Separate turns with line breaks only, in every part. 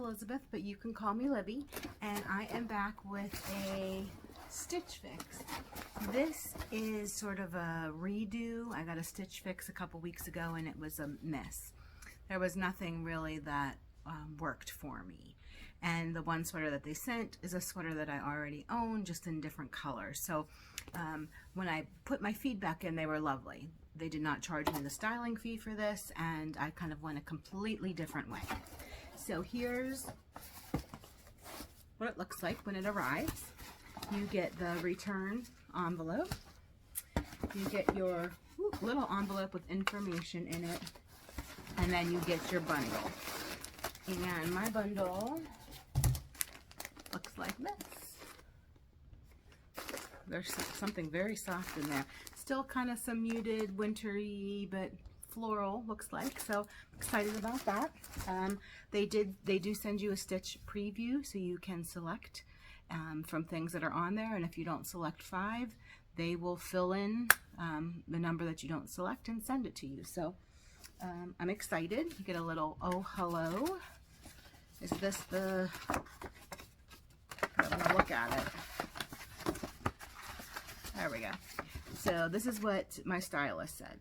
Elizabeth, but you can call me Libby, and I am back with a Stitch Fix. This is sort of a redo. I got a Stitch Fix a couple weeks ago and it was a mess. There was nothing really that worked for me. And the one sweater that they sent is a sweater that I already own, just in different colors. So when I put my feedback in, they were lovely. They did not charge me the styling fee for this, and I kind of went a completely different way. So here's what it looks like when it arrives. You get the return envelope. You get your little envelope with information in it, and then you get your bundle. And my bundle looks like this. There's something very soft in there. Still kind of some muted, wintry, but floral looks like. So excited about that. They do send you a stitch preview, so you can select from things that are on there. And if you don't select 5, they will fill in the number that you don't select and send it to you. So I'm excited. You get a little oh hello. Is this the? I'm gonna look at it. There we go. So this is what my stylist said.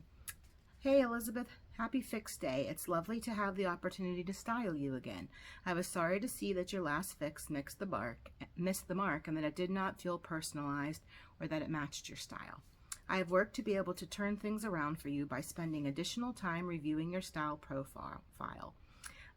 Hey Elizabeth, happy fix day. It's lovely to have the opportunity to style you again. I was sorry to see that your last fix missed the mark and that it did not feel personalized or that it matched your style. I have worked to be able to turn things around for you by spending additional time reviewing your style profile.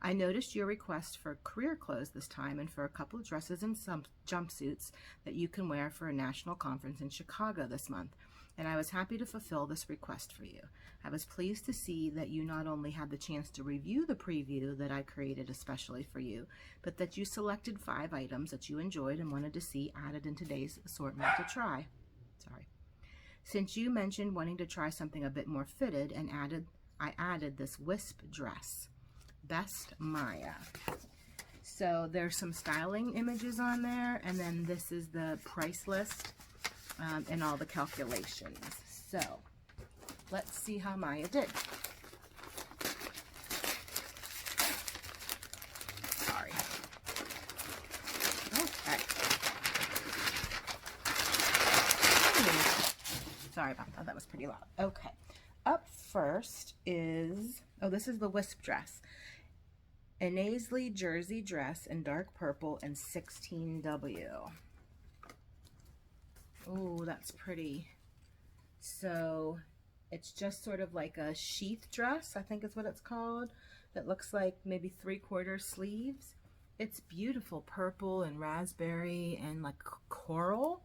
I noticed your request for career clothes this time and for a couple of dresses and some jumpsuits that you can wear for a national conference in Chicago this month, and I was happy to fulfill this request for you. I was pleased to see that you not only had the chance to review the preview that I created especially for you, but that you selected 5 items that you enjoyed and wanted to see added in today's assortment to try. Since you mentioned wanting to try something a bit more fitted, and I added this wisp dress. Best Maya. So there's some styling images on there, and then this is the price list and all the calculations. So let's see how Maya did. Sorry. Okay. Sorry about that. That was pretty loud. Okay. Up first is, this is the wisp dress. A Naisley jersey dress in dark purple and 16W. Oh, that's pretty. So it's just sort of like a sheath dress, I think is what it's called. That looks like maybe 3/4 sleeves. It's beautiful purple and raspberry and like coral.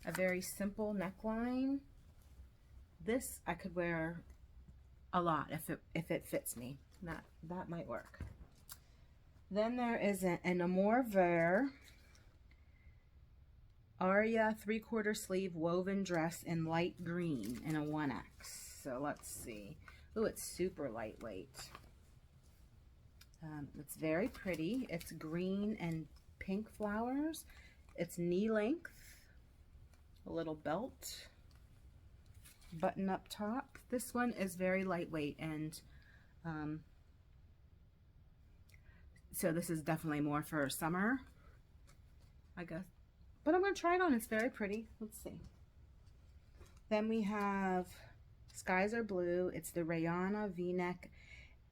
A very simple neckline. This I could wear a lot if it fits me. That might work. Then there is an Amour Vert Aria 3/4 sleeve woven dress in light green in a 1X. So let's see. Oh, it's super lightweight. It's very pretty. It's green and pink flowers. It's knee length. A little belt. Button up top. This one is very lightweight, and so this is definitely more for summer, I guess. But I'm going to try it on. It's very pretty. Let's see. Then we have Skies Are Blue. It's the Rihanna V-neck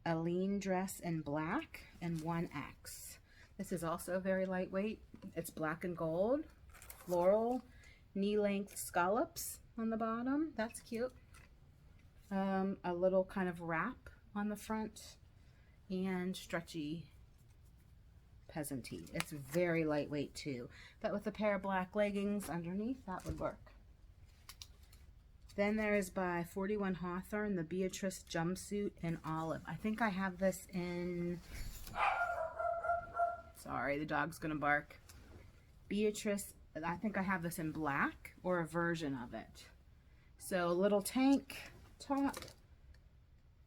Aline dress in black and 1X. This is also very lightweight. It's black and gold. Floral knee-length scallops on the bottom. That's cute. A little kind of wrap on the front and stretchy peasanty. It's very lightweight too, but with a pair of black leggings underneath, that would work. Then there is by 41 Hawthorne the Beatrice jumpsuit in olive. I think I have this in, sorry, the dog's gonna bark. Beatrice, I think I have this in black or a version of it. So little tank top.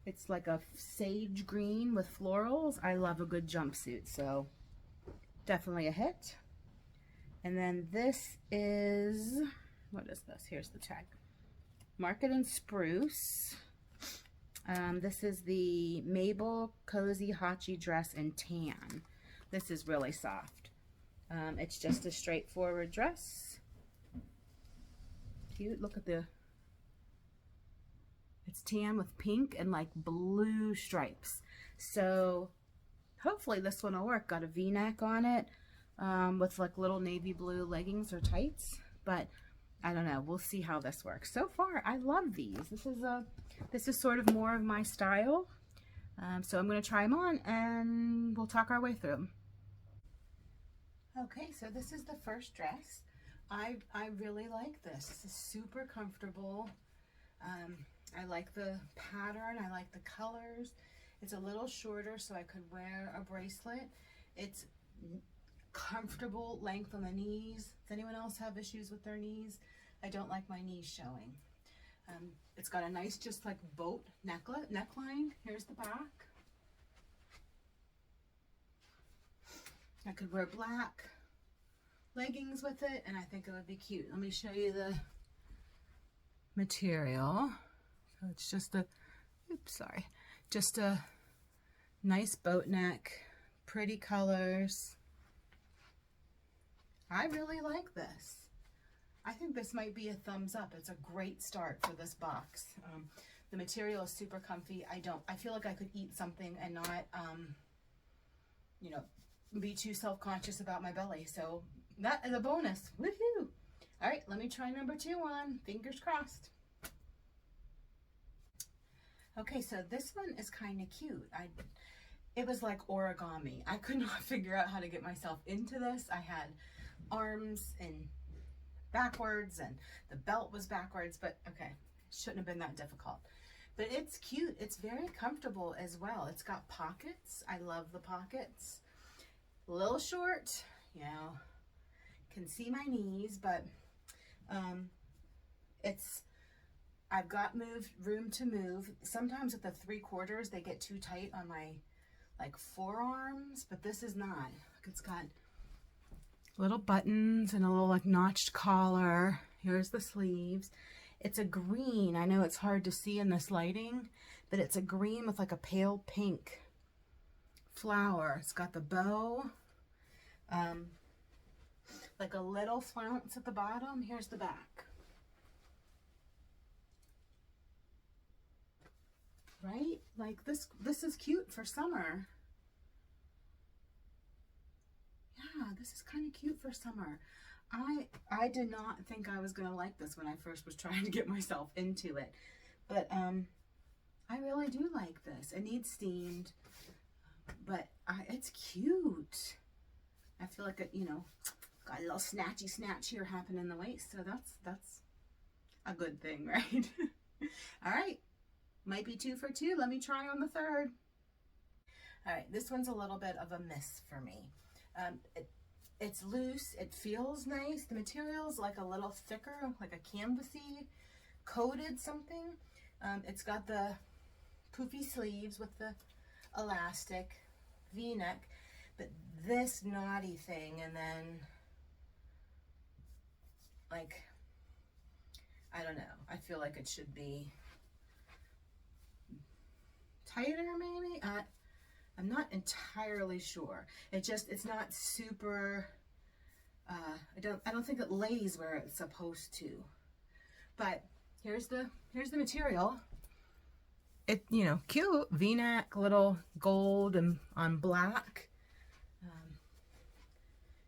It's like a sage green with florals. I love a good jumpsuit, so definitely a hit. And then this is, what is this? Here's the tag. Market and Spruce. This is the Mabel Cozy Hachi dress in tan. This is really soft. It's just a straightforward dress. Cute. Look at it's tan with pink and like blue stripes. So hopefully this one will work. Got a V-neck on it with like little navy blue leggings or tights. But I don't know. We'll see how this works. So far, I love these. This is sort of more of my style. So I'm going to try them on and we'll talk our way through them. Okay, so this is the first dress. I really like this. This is super comfortable. I like the pattern. I like the colors. It's a little shorter so I could wear a bracelet. It's comfortable length on the knees. Does anyone else have issues with their knees? I don't like my knees showing. It's got a nice just like boat neckline. Here's the back. I could wear black leggings with it and I think it would be cute. Let me show you the material. So it's just just a nice boat neck, pretty colors. I really like this. I think this might be a thumbs up. It's a great start for this box. The material is super comfy. I feel like I could eat something and not, you know, be too self-conscious about my belly. So that is a bonus. Woohoo! All right, let me try number 2 on. Fingers crossed. Okay, so this one is kind of cute. It was like origami. I could not figure out how to get myself into this. I had arms and backwards and the belt was backwards, but okay, shouldn't have been that difficult. But it's cute. It's very comfortable as well. It's got pockets. I love the pockets. A little short, you know, can see my knees, but I've got room to move. Sometimes at the 3/4 they get too tight on my like forearms, but this is not. Look, it's got little buttons and a little like notched collar. Here's the sleeves. It's a green. I know it's hard to see in this lighting, but it's a green with like a pale pink flower. It's got the bow, like a little flounce at the bottom. Here's the back. Right? Like this is cute for summer. Yeah, this is kind of cute for summer. I did not think I was gonna like this when I first was trying to get myself into it, but I really do like this. It needs steamed, but it's cute. I feel like you know, got a little snatch here happening in the waist, so that's a good thing, right? All right, might be 2 for 2. Let me try on the third. All right, this one's a little bit of a miss for me. It's loose, it feels nice. The material's like a little thicker, like a canvasy coated something. It's got the poofy sleeves with the elastic V-neck, but this naughty thing, and then like, I don't know, I feel like it should be tighter maybe. I'm not entirely sure. It's not super, I don't think it lays where it's supposed to. But here's the material. It, you know, cute V-neck, little gold and on black.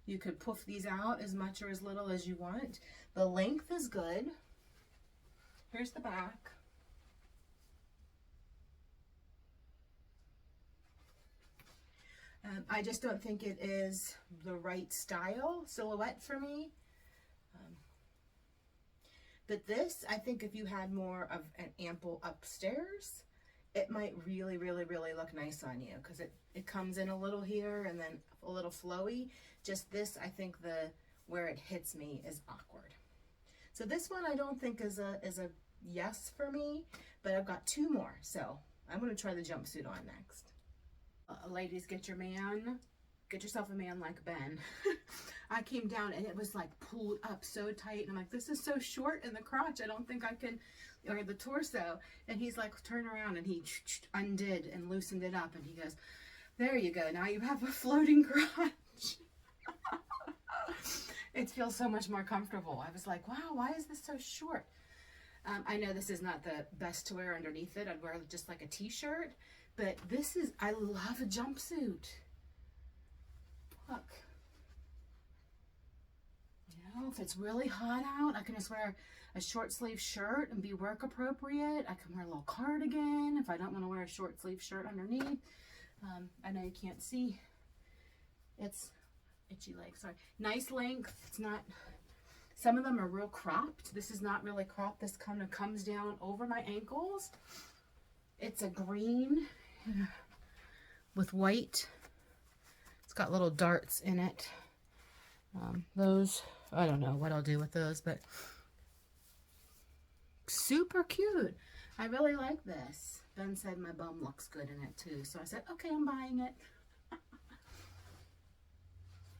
You could puff these out as much or as little as you want. The length is good. Here's the back. I just don't think it is the right style silhouette for me. But this, I think if you had more of an ample upstairs, it might really, really, really look nice on you, because it comes in a little here and then a little flowy. Just this, I think where it hits me is awkward. So this one I don't think is a yes for me, but I've got 2 more. So I'm going to try the jumpsuit on next. Ladies, get yourself a man like Ben. I came down and it was like pulled up so tight, and I'm like, this is so short in the crotch, I don't think I can, or the torso. And he's like, turn around, and he undid and loosened it up, and he goes, There you go. Now you have a floating garage. It feels so much more comfortable. I was like, wow, why is this so short? I know this is not the best to wear underneath it. I'd wear just like a t-shirt, but this is, I love a jumpsuit. Look. You know, if it's really hot out, I can just wear a short sleeve shirt and be work appropriate. I can wear a little cardigan if I don't want to wear a short sleeve shirt underneath. I know you can't see. It's itchy leg, sorry. Nice length. It's not, some of them are real cropped. This is not really cropped. This kind of comes down over my ankles. It's a green with white. It's got little darts in it. Those, I don't know what I'll do with those, but super cute. I really like this. Ben said my bum looks good in it too. So I said, okay, I'm buying it.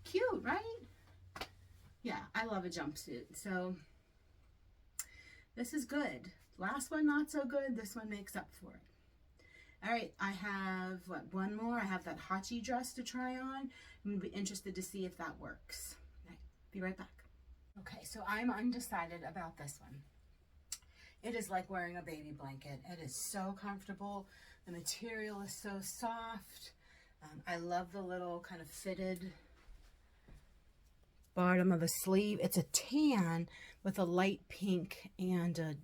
Cute, right? Yeah, I love a jumpsuit. So this is good. Last one, not so good. This one makes up for it. All right, I have, what, one more? I have that Hachi dress to try on. I'm be interested to see if that works. Right, be right back. Okay, so I'm undecided about this one. It is like wearing a baby blanket. It is so comfortable. The material is so soft. I love the little kind of fitted bottom of the sleeve. It's a tan with a light pink and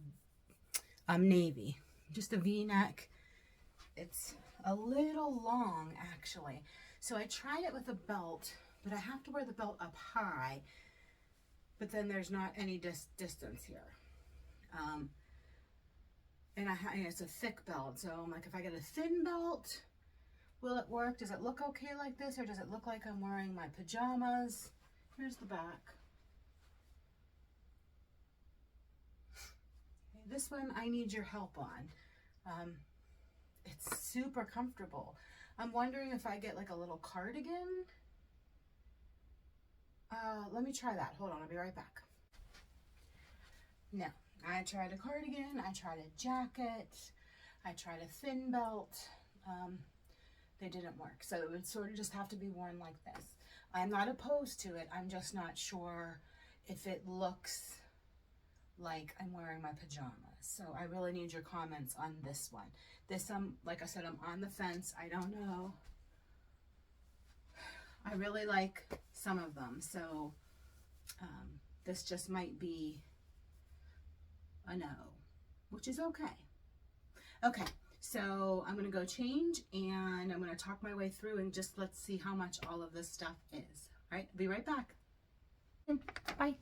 a navy. Just a V-neck. It's a little long, actually. So I tried it with a belt, but I have to wear the belt up high. But then there's not any distance here. And it's a thick belt, so I'm like, if I get a thin belt, will it work? Does it look okay like this, or does it look like I'm wearing my pajamas? Here's the back. Okay, this one I need your help on. It's super comfortable. I'm wondering if I get like a little cardigan. Let me try that. Hold on, I'll be right back. No. I tried a cardigan, I tried a jacket, I tried a thin belt. They didn't work. So it would sort of just have to be worn like this. I'm not opposed to it. I'm just not sure if it looks like I'm wearing my pajamas. So I really need your comments on this one. This, like I said, I'm on the fence. I don't know. I really like some of them. So this just might be a no, which is okay. Okay, so I'm gonna go change and I'm gonna talk my way through and just let's see how much all of this stuff is. All right, be right back. Bye.